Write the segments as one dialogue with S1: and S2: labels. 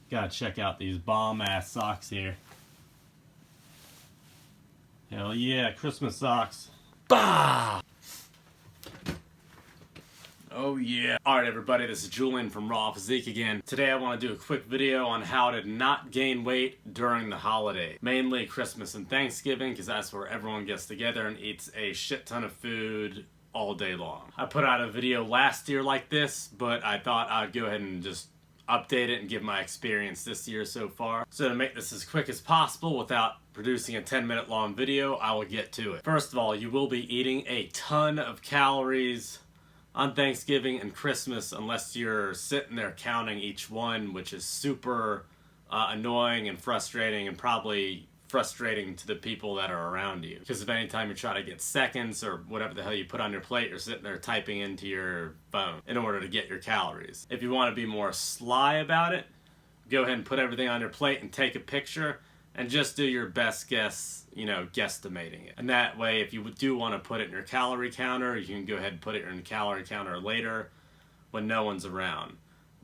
S1: Gotta check out these bomb ass socks here. Hell yeah, Christmas socks. Bah! Oh yeah. Alright everybody, this is Julian from Raw Physique again. Today I want to do a quick video on how to not gain weight during the holiday. Mainly Christmas and Thanksgiving, because that's where everyone gets together and eats a shit ton of food all day long. I put out a video last year like this, but I thought I'd go ahead and just update it and give my experience this year so far. So to make this as quick as possible without producing a 10-minute long video, I will get to it. First of all, you will be eating a ton of calories on Thanksgiving and Christmas unless you're sitting there counting each one, which is super annoying and frustrating, and probably frustrating to the people that are around you. Because if any time you try to get seconds or whatever the hell you put on your plate, you're sitting there typing into your phone in order to get your calories. If you want to be more sly about it, go ahead and put everything on your plate and take a picture and just do your best guess, guesstimating it. And that way, if you do want to put it in your calorie counter, you can go ahead and put it in your calorie counter later when no one's around.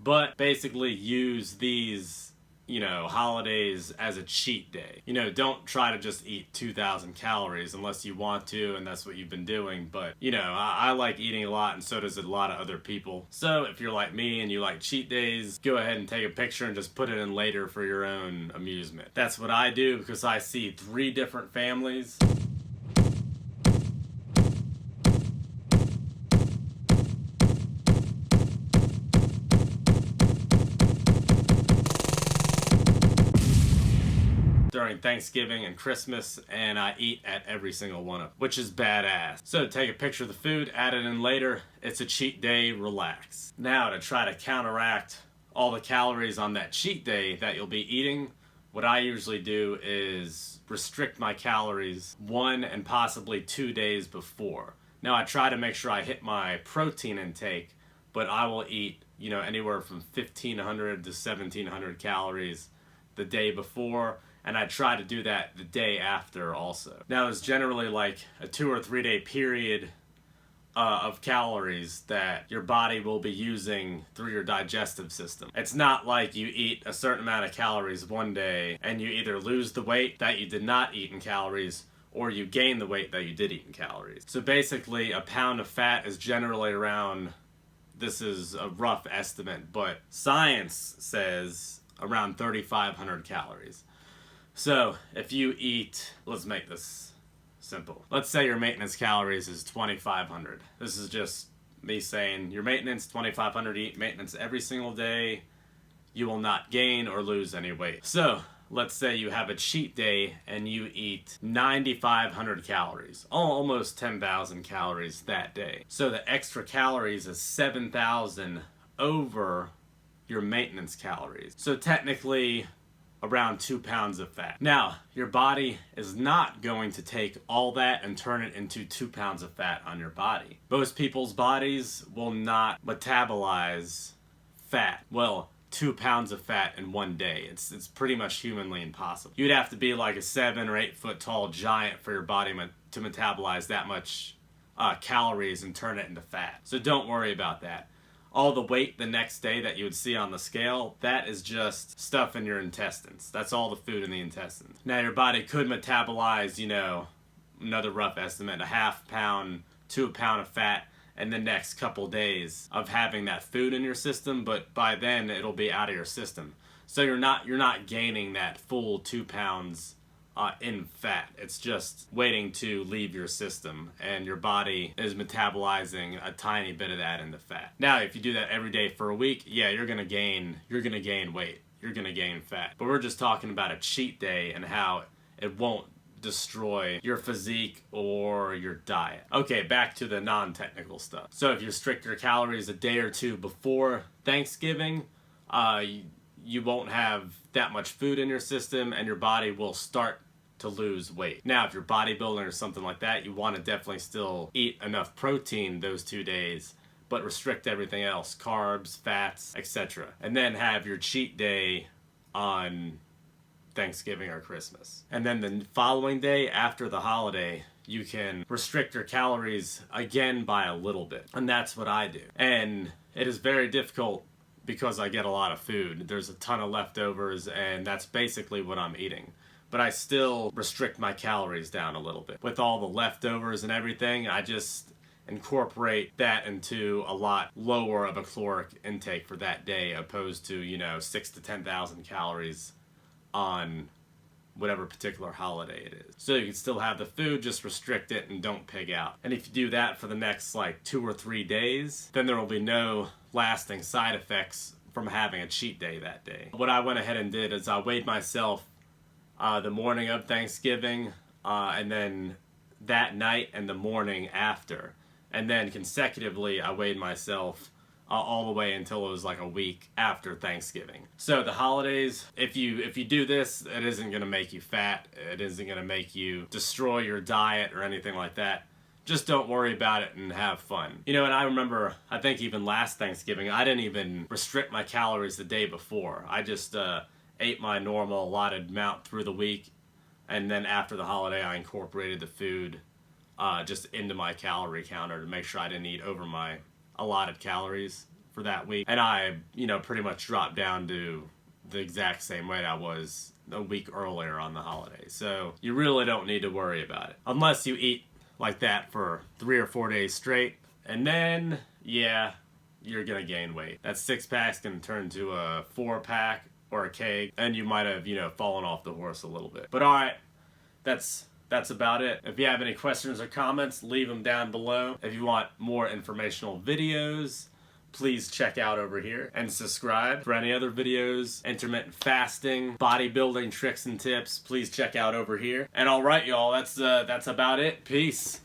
S1: But basically use these holidays as a cheat day. Don't try to just eat 2,000 calories unless you want to, and that's what you've been doing. But, I like eating a lot, and so does a lot of other people. So if you're like me and you like cheat days, go ahead and take a picture and just put it in later for your own amusement. That's what I do because I see 3 different families. During Thanksgiving and Christmas, and I eat at every single one of them, which is badass. So take a picture of the food, add it in later. It's a cheat day, relax. Now to try to counteract all the calories on that cheat day that you'll be eating, what I usually do is restrict my calories 1 and possibly 2 days before. Now I try to make sure I hit my protein intake, but I will eat, anywhere from 1,500 to 1,700 calories the day before, and I try to do that the day after also. Now there's generally like a 2 or 3 day period of calories that your body will be using through your digestive system. It's not like you eat a certain amount of calories one day and you either lose the weight that you did not eat in calories or you gain the weight that you did eat in calories. So basically a pound of fat is generally around, this is a rough estimate, but science says around 3,500 calories. So if you eat, let's make this simple. Let's say your maintenance calories is 2,500. This is just me saying your maintenance, 2,500, eat maintenance every single day. You will not gain or lose any weight. So let's say you have a cheat day and you eat 9,500 calories, almost 10,000 calories that day. So the extra calories is 7,000 over your maintenance calories. So technically around 2 pounds of fat. Now, your body is not going to take all that and turn it into 2 pounds of fat on your body. Most people's bodies will not metabolize fat. Well, 2 pounds of fat in one day. It's pretty much humanly impossible. You'd have to be like a 7 or 8 foot tall giant for your body to metabolize that much calories and turn it into fat. So don't worry about that. All the weight the next day that you would see on the scale, that is just stuff in your intestines. That's all the food in the intestines. Now your body could metabolize, another rough estimate, a half pound to a pound of fat in the next couple days of having that food in your system, but by then it'll be out of your system. So you're not gaining that full 2 pounds in fat. It's just waiting to leave your system, and your body is metabolizing a tiny bit of that into fat. Now, if you do that every day for a week, yeah, you're gonna gain weight. You're gonna gain fat. But we're just talking about a cheat day and how it won't destroy your physique or your diet. Okay, back to the non-technical stuff. So if you restrict your calories a day or 2 before Thanksgiving, you won't have that much food in your system and your body will start to lose weight. Now, if you're bodybuilding or something like that, you want to definitely still eat enough protein those 2 days, but restrict everything else, carbs, fats, etc. And then have your cheat day on Thanksgiving or Christmas. And then the following day after the holiday, you can restrict your calories again by a little bit. And that's what I do. And it is very difficult because I get a lot of food. There's a ton of leftovers, and that's basically what I'm eating. But I still restrict my calories down a little bit. With all the leftovers and everything, I just incorporate that into a lot lower of a caloric intake for that day, opposed to, you know, 6 to 10,000 calories on whatever particular holiday it is. So you can still have the food, just restrict it and don't pig out. And if you do that for the next like 2 or 3 days, then there will be no lasting side effects from having a cheat day that day. What I went ahead and did is I weighed myself the morning of Thanksgiving, and then that night and the morning after. And then consecutively I weighed myself all the way until it was like a week after Thanksgiving. So the holidays, if you do this, it isn't going to make you fat. It isn't going to make you destroy your diet or anything like that. Just don't worry about it and have fun. You know, and I remember, I think even last Thanksgiving, I didn't even restrict my calories the day before. I just ate my normal allotted amount through the week, and then after the holiday I incorporated the food just into my calorie counter to make sure I didn't eat over my allotted calories for that week. And I, you know, pretty much dropped down to the exact same weight I was a week earlier on the holiday. So you really don't need to worry about it. Unless you eat like that for 3 or 4 days straight. And then, yeah, you're gonna gain weight. That 6-pack's gonna turn to a 4-pack or a keg, and you might have, you know, fallen off the horse a little bit. But alright, that's about it. If you have any questions or comments, leave them down below. If you want more informational videos, please check out over here and subscribe. For any other videos, intermittent fasting, bodybuilding tricks and tips, please check out over here. And alright y'all, that's about it. Peace.